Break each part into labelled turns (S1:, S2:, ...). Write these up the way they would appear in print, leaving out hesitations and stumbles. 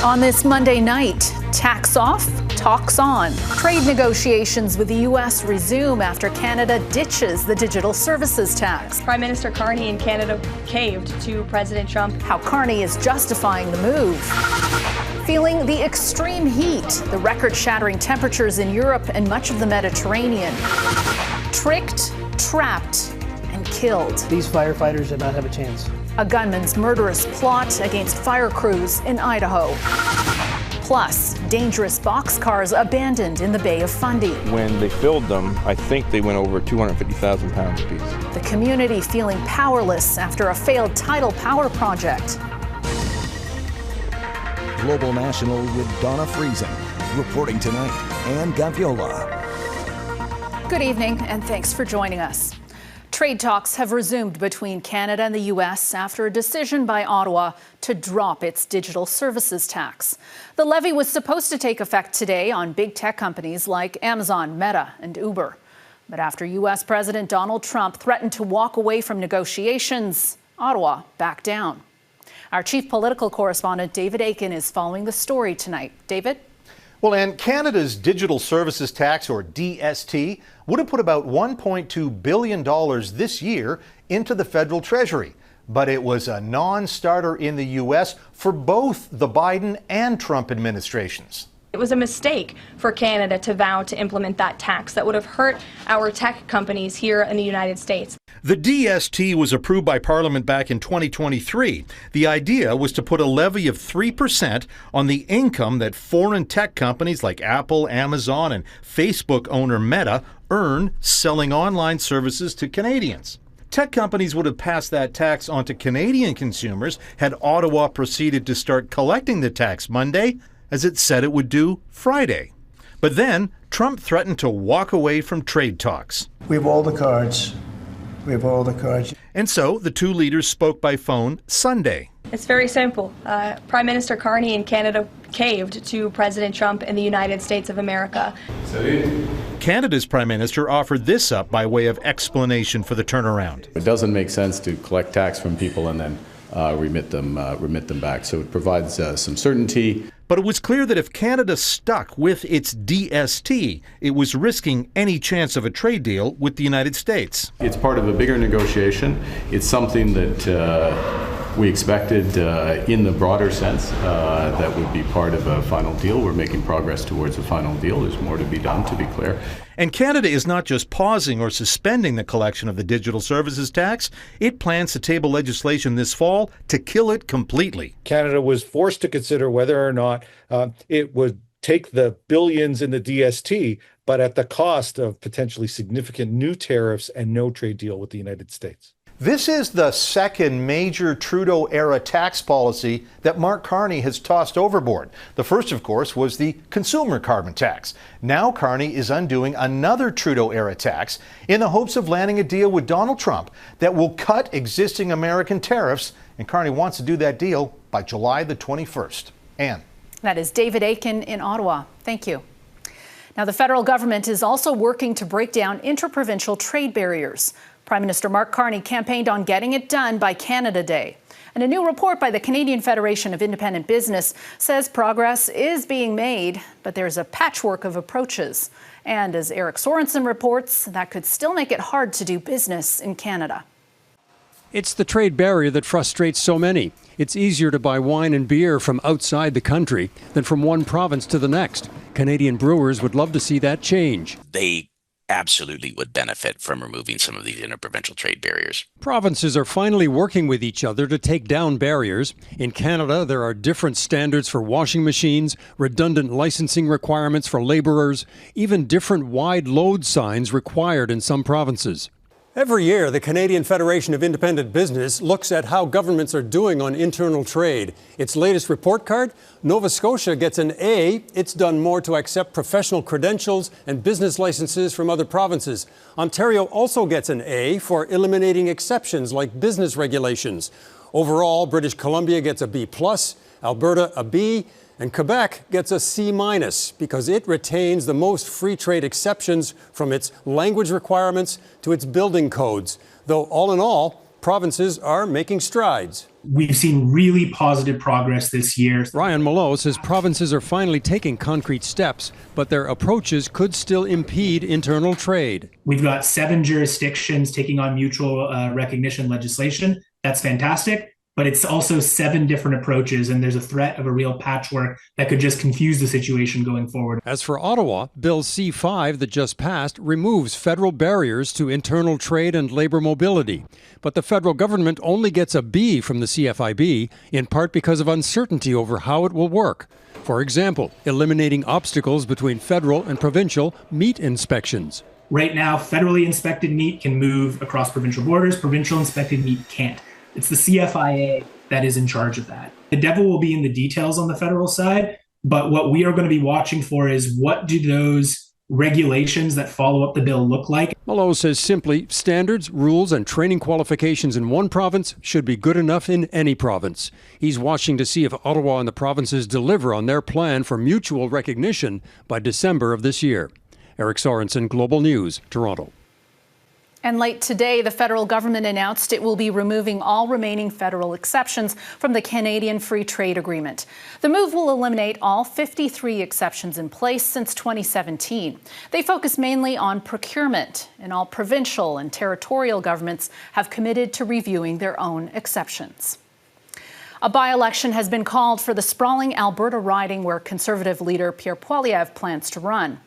S1: On this Monday night, tax off, talks on. Trade negotiations with the U.S. resume after Canada ditches the digital services tax.
S2: Prime Minister Carney in Canada caved to President Trump.
S1: How Carney is justifying the move. Feeling the extreme heat, the record-shattering temperatures in Europe and much of the Mediterranean. Tricked, trapped, and killed.
S3: These firefighters did not have a chance.
S1: A gunman's murderous plot against fire crews in Idaho. Plus, dangerous boxcars abandoned in the Bay of Fundy.
S4: When they filled them, I think they went over 250,000 pounds apiece.
S1: The community feeling powerless after a failed tidal power project.
S5: Global National with Donna Friesen. Reporting tonight, Ann Gaviola.
S1: Good evening, and thanks for joining us. Trade talks have resumed between Canada and the U.S. after a decision by Ottawa to drop its digital services tax. The levy was supposed to take effect today on big tech companies like Amazon, Meta, and Uber. But after U.S. President Donald Trump threatened to walk away from negotiations, Ottawa backed down. Our chief political correspondent, David Akin, is following the story tonight. David?
S6: Well, and Canada's digital services tax, or DST, would have put about $1.2 billion this year into the federal treasury. But it was a non-starter in the U.S. for both the Biden and Trump administrations.
S2: It was a mistake for Canada to vow to implement that tax that would have hurt our tech companies here in the United States.
S6: The DST was approved by Parliament back in 2023. The idea was to put a levy of 3% on the income that foreign tech companies like Apple, Amazon, and Facebook owner Meta earn selling online services to Canadians. Tech companies would have passed that tax on to Canadian consumers had Ottawa proceeded to start collecting the tax Monday, as it said it would do Friday. But then Trump threatened to walk away from trade talks.
S3: We have all the cards. We have all the cards.
S6: And so the two leaders spoke by phone Sunday.
S2: It's very simple. Prime Minister Carney in Canada caved to President Trump in the United States of America.
S6: Canada's Prime Minister offered this up by way of explanation for the turnaround.
S7: It doesn't make sense to collect tax from people and then remit them back. So it provides some certainty.
S6: But it was clear that if Canada stuck with its DST, it was risking any chance of a trade deal with the United States.
S7: It's part of a bigger negotiation. It's something that we expected in the broader sense that would be part of a final deal. We're making progress towards a final deal. There's more to be done, to be clear.
S6: And Canada is not just pausing or suspending the collection of the digital services tax. It plans to table legislation this fall to kill it completely.
S8: Canada was forced to consider whether or not it would take the billions in the DST, but at the cost of potentially significant new tariffs and no trade deal with the United States.
S6: This is the second major Trudeau-era tax policy that Mark Carney has tossed overboard. The first, of course, was the consumer carbon tax. Now Carney is undoing another Trudeau-era tax in the hopes of landing a deal with Donald Trump that will cut existing American tariffs, and Carney wants to do that deal by July the 21st. Ann.
S1: That is David Akin in Ottawa. Thank you. Now, the federal government is also working to break down interprovincial trade barriers. Prime Minister Mark Carney campaigned on getting it done by Canada Day. And a new report by the Canadian Federation of Independent Business says progress is being made, but there's a patchwork of approaches. And as Eric Sorensen reports, that could still make it hard to do business in Canada.
S9: It's the trade barrier that frustrates so many. It's easier to buy wine and beer from outside the country than from one province to the next. Canadian brewers would love to see that change.
S10: They absolutely would benefit from removing some of these interprovincial trade barriers.
S9: Provinces are finally working with each other to take down barriers. In Canada, there are different standards for washing machines, redundant licensing requirements for laborers, even different wide load signs required in some provinces. Every year, the Canadian Federation of Independent Business looks at how governments are doing on internal trade. Its latest report card, Nova Scotia gets an A. It's done more to accept professional credentials and business licenses from other provinces. Ontario also gets an A for eliminating exceptions like business regulations. Overall, British Columbia gets a B+, Alberta a B, and Quebec gets a C- because it retains the most free trade exceptions from its language requirements to its building codes. Though all in all, provinces are making strides.
S11: We've seen really positive progress this year.
S9: Ryan Mallow says provinces are finally taking concrete steps, but their approaches could still impede internal trade.
S11: We've got 7 jurisdictions taking on mutual recognition legislation. That's fantastic. But it's also 7 different approaches, and there's a threat of a real patchwork that could just confuse the situation going forward.
S9: As for Ottawa, Bill C-5 that just passed removes federal barriers to internal trade and labour mobility. But the federal government only gets a B from the CFIB, in part because of uncertainty over how it will work. For example, eliminating obstacles between federal and provincial meat inspections.
S11: Right now, federally inspected meat can move across provincial borders. Provincial inspected meat can't. It's the CFIA that is in charge of that. The devil will be in the details on the federal side, but what we are going to be watching for is what do those regulations that follow up the bill look like?
S9: Mallow says simply, standards, rules, and training qualifications in one province should be good enough in any province. He's watching to see if Ottawa and the provinces deliver on their plan for mutual recognition by December of this year. Eric Sorensen, Global News, Toronto.
S1: And late today, the federal government announced it will be removing all remaining federal exceptions from the Canadian Free Trade Agreement. The move will eliminate all 53 exceptions in place since 2017. They focus mainly on procurement, and all provincial and territorial governments have committed to reviewing their own exceptions. A by-election has been called for the sprawling Alberta riding where Conservative leader Pierre Poilievre plans to run.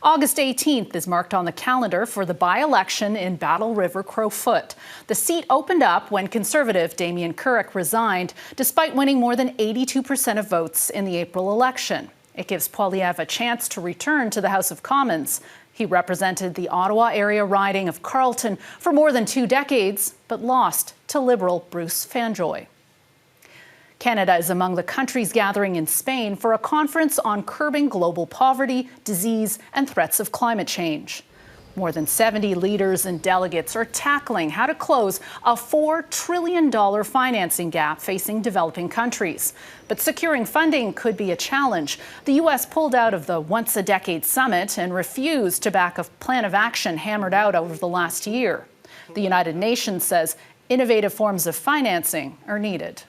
S1: August 18th is marked on the calendar for the by-election in Battle River Crowfoot. The seat opened up when Conservative Damien Currick resigned, despite winning more than 82% of votes in the April election. It gives Poilievre a chance to return to the House of Commons. He represented the Ottawa area riding of Carleton for more than 2 decades, but lost to Liberal Bruce Fanjoy. Canada is among the countries gathering in Spain for a conference on curbing global poverty, disease, and threats of climate change. More than 70 leaders and delegates are tackling how to close a $4 trillion financing gap facing developing countries. But securing funding could be a challenge. The U.S. pulled out of the once-a-decade summit and refused to back a plan of action hammered out over the last year. The United Nations says innovative forms of financing are needed.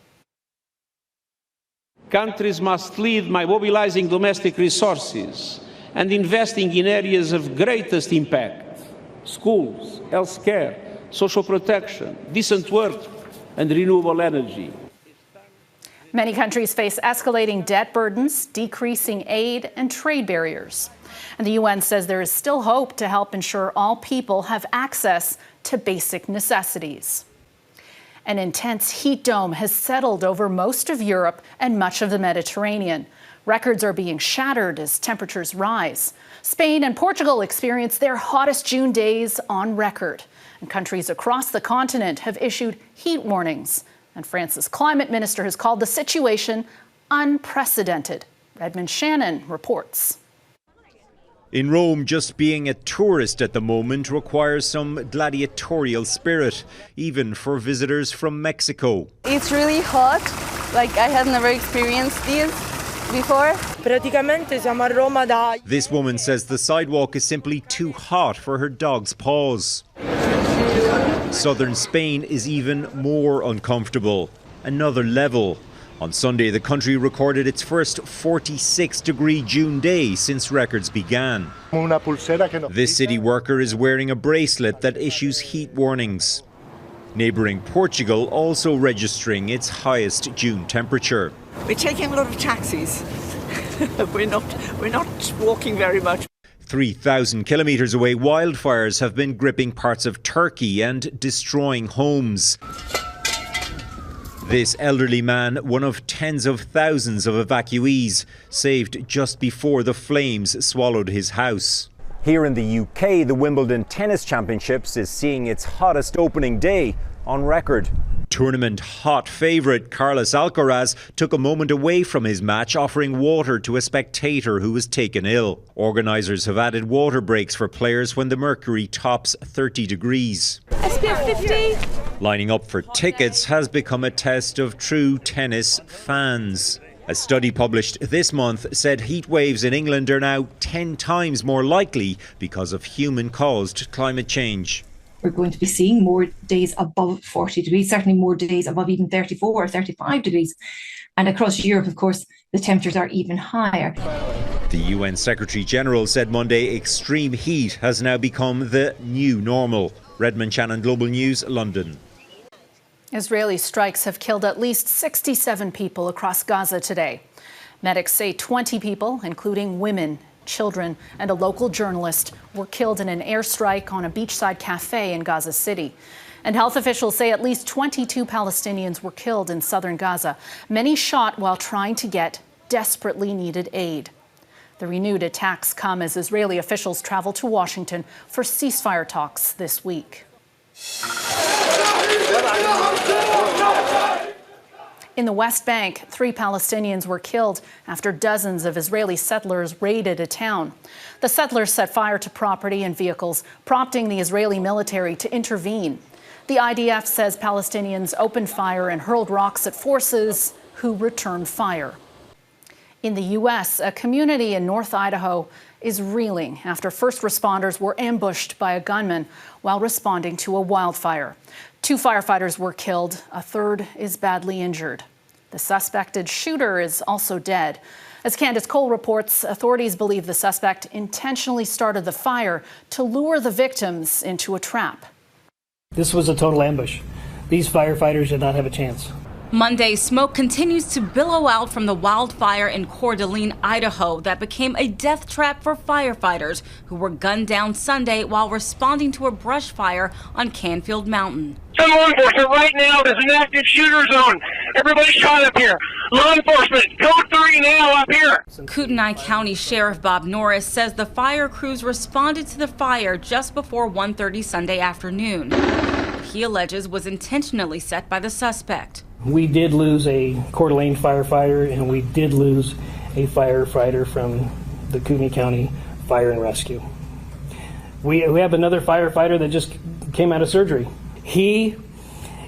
S12: Countries must lead by mobilizing domestic resources and investing in areas of greatest impact: schools, healthcare, social protection, decent work, and renewable energy.
S1: Many countries face escalating debt burdens, decreasing aid, and trade barriers. And the UN says there is still hope to help ensure all people have access to basic necessities. An intense heat dome has settled over most of Europe and much of the Mediterranean. Records are being shattered as temperatures rise. Spain and Portugal experienced their hottest June days on record. And countries across the continent have issued heat warnings. And France's climate minister has called the situation unprecedented. Redmond Shannon reports.
S13: In Rome, just being a tourist at the moment requires some gladiatorial spirit, even for visitors from Mexico.
S14: It's really hot, like I have never experienced this before.
S13: This woman says the sidewalk is simply too hot for her dog's paws. Southern Spain is even more uncomfortable. Another level. On Sunday, the country recorded its first 46-degree June day since records began. This city worker is wearing a bracelet that issues heat warnings. Neighbouring Portugal also registering its highest June temperature.
S15: We're taking a lot of taxis. We're not walking very much.
S13: 3,000 kilometres away, wildfires have been gripping parts of Turkey and destroying homes. This elderly man, one of tens of thousands of evacuees, saved just before the flames swallowed his house.
S16: Here in the UK, the Wimbledon Tennis Championships is seeing its hottest opening day on record.
S13: Tournament hot favourite Carlos Alcaraz took a moment away from his match, offering water to a spectator who was taken ill. Organisers have added water breaks for players when the mercury tops 30 degrees.
S14: SPF 50.
S13: Lining up for tickets has become a test of true tennis fans. A study published this month said heat waves in England are now 10 times more likely because of human-caused climate change.
S17: we're going to be seeing more days above 40 degrees, certainly more days above even 34 or 35 degrees. And across Europe, of course, the temperatures are even higher.
S13: The UN Secretary General said Monday extreme heat has now become the new normal. Redmond Shannon, Global News, London.
S1: Israeli strikes have killed at least 67 people across Gaza today. Medics say 20 people, including women, children, and a local journalist, were killed in an airstrike on a beachside cafe in Gaza City. And health officials say at least 22 Palestinians were killed in southern Gaza, many shot while trying to get desperately needed aid. The renewed attacks come as Israeli officials travel to Washington for ceasefire talks this week. In the West Bank, 3 Palestinians were killed after dozens of Israeli settlers raided a town. The settlers set fire to property and vehicles, prompting the Israeli military to intervene. The IDF says Palestinians opened fire and hurled rocks at forces who returned fire. In the U.S., a community in North Idaho is reeling after first responders were ambushed by a gunman while responding to a wildfire. 2 firefighters were killed. A third is badly injured. The suspected shooter is also dead. As Candice Cole reports, authorities believe the suspect intentionally started the fire to lure the victims into a trap.
S3: This was a total ambush. These firefighters did not have a chance.
S18: Monday, smoke continues to billow out from the wildfire in Coeur d'Alene, Idaho, that became a death trap for firefighters who were gunned down Sunday while responding to a brush fire on Canfield Mountain.
S19: Some law enforcement right now, there's an active shooter zone. Everybody's shot up here. Law enforcement, code 3 now up here.
S18: Kootenai County Sheriff Bob Norris says the fire crews responded to the fire just before 1:30 Sunday afternoon. He alleges was intentionally set by the suspect.
S3: We did lose a Coeur d'Alene firefighter, and we did lose a firefighter from the Kootenai County Fire and Rescue. We have another firefighter that just came out of surgery. He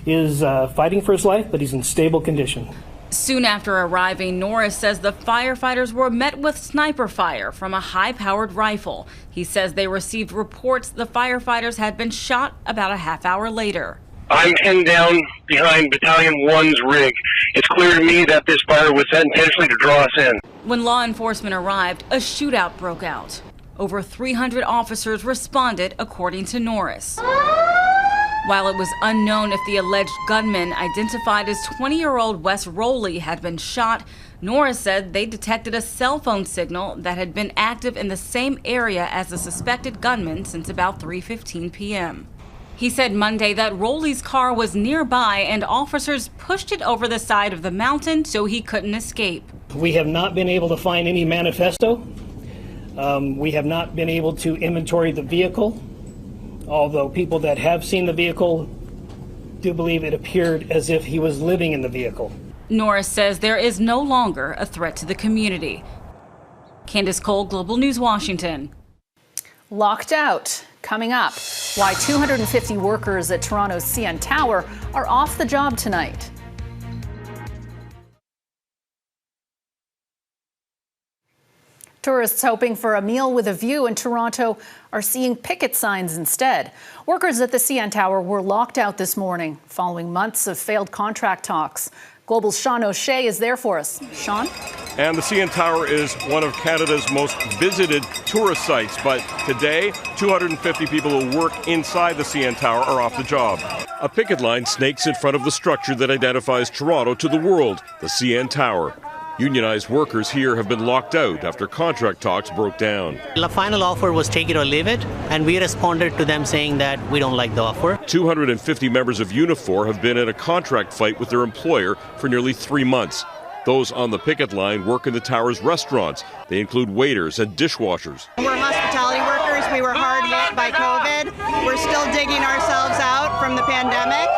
S3: is fighting for his life, but he's in stable condition.
S18: Soon after arriving, Norris says the firefighters were met with sniper fire from a high-powered rifle. He says they received reports the firefighters had been shot about a half hour later.
S19: I'm pinned down behind Battalion 1's rig. It's clear to me that this fire was set intentionally to draw us in.
S18: When law enforcement arrived, a shootout broke out. Over 300 officers responded, according to Norris. While it was unknown if the alleged gunman, identified as 20-year-old Wes Rowley, had been shot, Norris said they detected a cell phone signal that had been active in the same area as the suspected gunman since about 3:15 p.m. He said Monday that Rowley's car was nearby and officers pushed it over the side of the mountain so he couldn't escape.
S3: We have not been able to find any manifesto. We have not been able to inventory the vehicle, although people that have seen the vehicle do believe it appeared as if he was living in the vehicle.
S18: Norris says there is no longer a threat to the community. Candice Cole, Global News, Washington.
S1: Locked out. Coming up, why 250 workers at Toronto's CN Tower are off the job tonight. Tourists hoping for a meal with a view in Toronto are seeing picket signs instead. Workers at the CN Tower were locked out this morning following months of failed contract talks. Global's Sean O'Shea is there for us. Sean?
S20: And the CN Tower is one of Canada's most visited tourist sites. But today, 250 people who work inside the CN Tower are off the job. A picket line snakes in front of the structure that identifies Toronto to the world, the CN Tower. Unionized workers here have been locked out after contract talks broke down.
S21: The final offer was take it or leave it, and we responded to them saying that we don't like the offer.
S20: 250 members of Unifor have been in a contract fight with their employer for nearly 3 months. Those on the picket line work in the tower's restaurants. They include waiters and dishwashers.
S22: We're hospitality workers. We were hard hit by COVID. We're still digging ourselves out from the pandemic.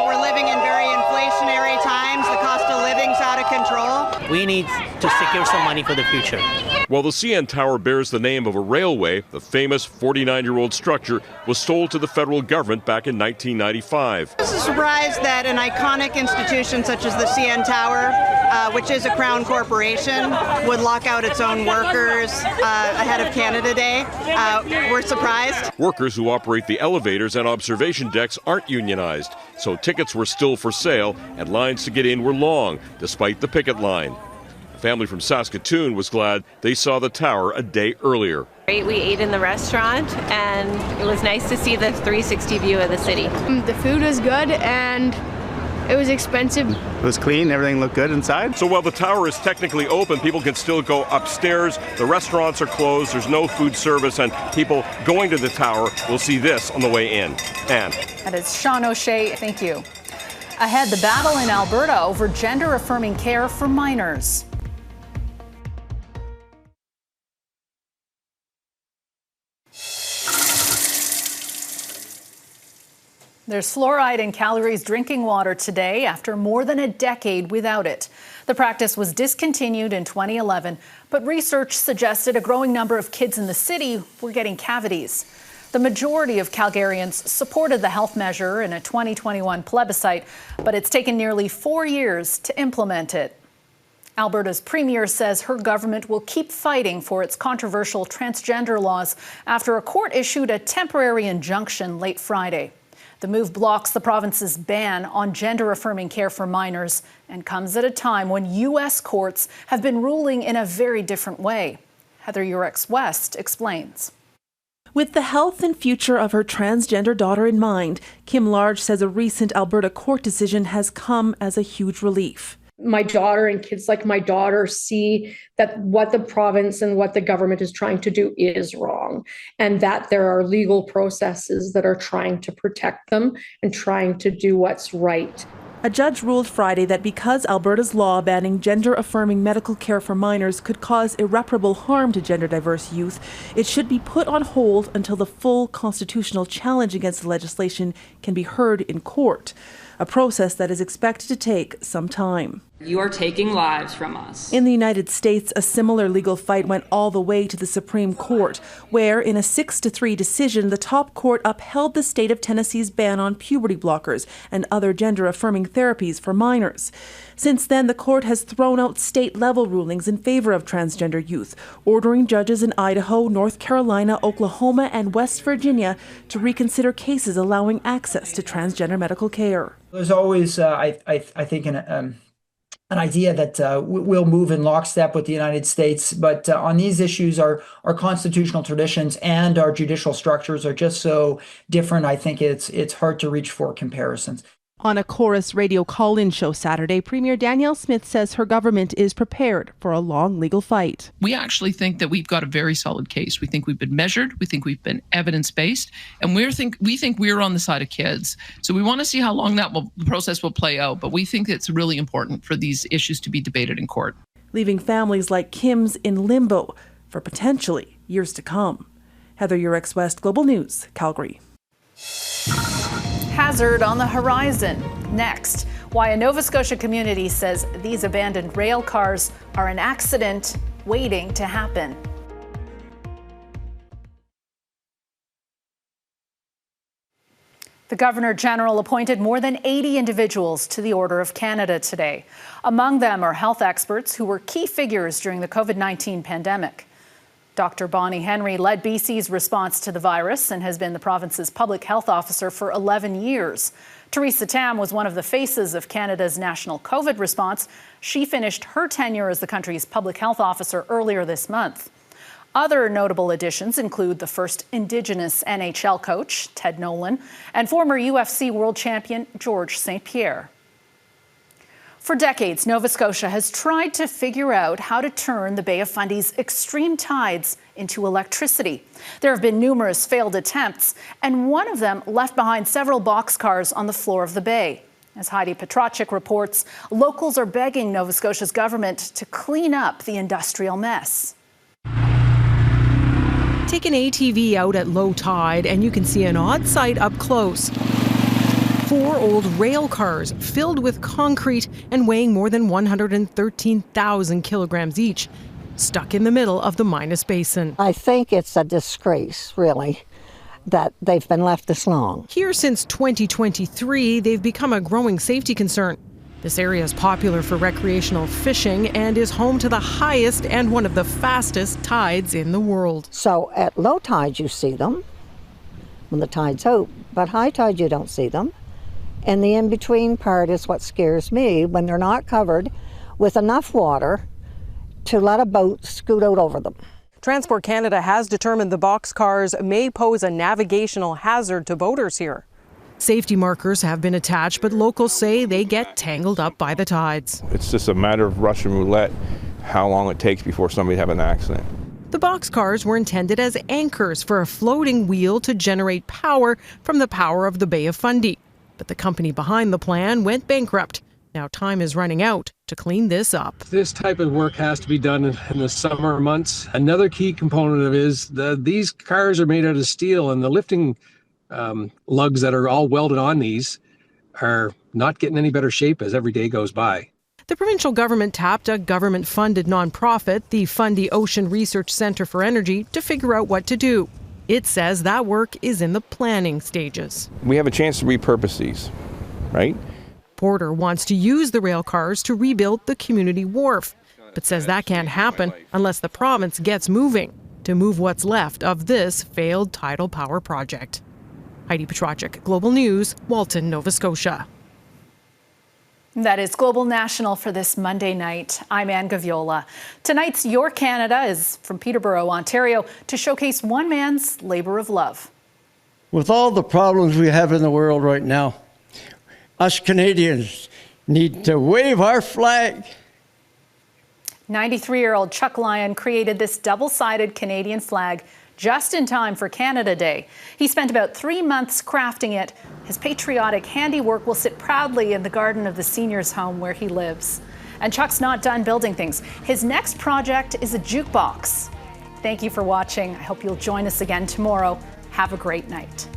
S22: We're living in very inflationary times. The cost of living's out of control.
S21: We need to secure some money for the future.
S20: While the CN Tower bears the name of a railway, the famous 49-year-old structure was sold to the federal government back in 1995.
S22: I was surprised that an iconic institution such as the CN Tower, which is a Crown corporation, would lock out its own workers ahead of Canada Day. We're surprised.
S20: Workers who operate the elevators and observation decks aren't unionized, so tickets were still for sale and lines to get in were long, despite the picket line. A family from Saskatoon was glad they saw the tower a day earlier.
S4: We ate in the restaurant, and it was nice to see the 360 view of the city.
S5: The food was good, and it was expensive.
S23: It was clean, everything looked good inside.
S20: So while the tower is technically open, people can still go upstairs. The restaurants are closed, there's no food service, and people going to the tower will see this on the way in. Anne.
S1: That is Sean O'Shea, thank you. Ahead, the battle in Alberta over gender-affirming care for minors. There's fluoride in Calgary's drinking water today after more than a decade without it. The practice was discontinued in 2011, but research suggested a growing number of kids in the city were getting cavities. The majority of Calgarians supported the health measure in a 2021 plebiscite, but it's taken nearly 4 years to implement it. Alberta's premier says her government will keep fighting for its controversial transgender laws after a court issued a temporary injunction late Friday. The move blocks the province's ban on gender-affirming care for minors and comes at a time when U.S. courts have been ruling in a very different way. Heather Yurex-West explains.
S24: With the health and future of her transgender daughter in mind, Kim Large says a recent Alberta court decision has come as a huge relief.
S25: My daughter and kids like my daughter see that what the province and what the government is trying to do is wrong, and that there are legal processes that are trying to protect them and trying to do what's right.
S24: A judge ruled Friday that because Alberta's law banning gender-affirming medical care for minors could cause irreparable harm to gender-diverse youth, it should be put on hold until the full constitutional challenge against the legislation can be heard in court, a process that is expected to take some time.
S26: You are taking lives from us.
S24: In the United States, a similar legal fight went all the way to the Supreme Court, where in a 6-3 decision, the top court upheld the state of Tennessee's ban on puberty blockers and other gender-affirming therapies for minors. Since then, the court has thrown out state-level rulings in favor of transgender youth, ordering judges in Idaho, North Carolina, Oklahoma, and West Virginia to reconsider cases allowing access to transgender medical care.
S27: There's always, I think, an idea that we'll move in lockstep with the United States, but on these issues, our constitutional traditions and our judicial structures are just so different. I think it's hard to reach for comparisons.
S24: On a Chorus radio call-in show Saturday, Premier Danielle Smith says her government is prepared for a long legal fight.
S28: We actually think that we've got a very solid case. We think we've been measured. We think we've been evidence-based. And we think we're on the side of kids. So we want to see how long the process will play out. But we think it's really important for these issues to be debated in court.
S24: Leaving families like Kim's in limbo for potentially years to come. Heather Yurex-West, Global News, Calgary.
S1: Hazard on the horizon. Next, why a Nova Scotia community says these abandoned rail cars are an accident waiting to happen. The Governor General appointed more than 80 individuals to the Order of Canada today. Among them are health experts who were key figures during the COVID-19 pandemic. Dr. Bonnie Henry led BC's response to the virus and has been the province's public health officer for 11 years. Teresa Tam was one of the faces of Canada's national COVID response. She finished her tenure as the country's public health officer earlier this month. Other notable additions include the first Indigenous NHL coach, Ted Nolan, and former UFC world champion Georges St-Pierre. For decades, Nova Scotia has tried to figure out how to turn the Bay of Fundy's extreme tides into electricity. There have been numerous failed attempts, and one of them left behind several boxcars on the floor of the bay. As Heidi Petracek reports, locals are begging Nova Scotia's government to clean up the industrial mess. Take an ATV out at low tide and you can see an odd sight up close.
S2: 4 old rail cars filled with concrete and weighing more than 113,000 kilograms each, stuck in the middle of the Minas Basin.
S6: I think it's a disgrace, really, that they've been left this long.
S2: Here since 2023, they've become a growing safety concern. This area is popular for recreational fishing and is home to the highest and one of the fastest tides in the world.
S6: So at low tide you see them, when the tide's out, but high tide you don't see them. And the in-between part is what scares me, when they're not covered with enough water to let a boat scoot out over them.
S2: Transport Canada has determined the boxcars may pose a navigational hazard to boaters here. Safety markers have been attached, but locals say they get tangled up by the tides.
S7: It's just a matter of Russian roulette, how long it takes before somebody have an accident.
S2: The boxcars were intended as anchors for a floating wheel to generate power from the power of the Bay of Fundy. But the company behind the plan went bankrupt. Now time is running out to clean this up.
S8: This type of work has to be done in the summer months. Another key component of it is these cars are made out of steel, and the lifting lugs that are all welded on these are not getting any better shape as every day goes by.
S2: The provincial government tapped a government-funded nonprofit, the Fundy Ocean Research Centre for Energy, to figure out what to do. It says that work is in the planning stages.
S7: We have a chance to repurpose these, right?
S2: Porter wants to use the rail cars to rebuild the community wharf, but says that can't happen unless the province gets moving to move what's left of this failed tidal power project. Heidi Petracek, Global News, Walton, Nova Scotia.
S1: That is Global National for this Monday night. I'm Ann Gaviola. Tonight's Your Canada is from Peterborough, Ontario, to showcase one man's labor of love.
S9: With all the problems we have in the world right now, us Canadians need to wave our flag.
S1: 93-year-old Chuck Lyon created this double-sided Canadian flag just in time for Canada Day. He spent about 3 months crafting it. His patriotic handiwork will sit proudly in the garden of the seniors' home where he lives. And Chuck's not done building things. His next project is a jukebox. Thank you for watching. I hope you'll join us again tomorrow. Have a great night.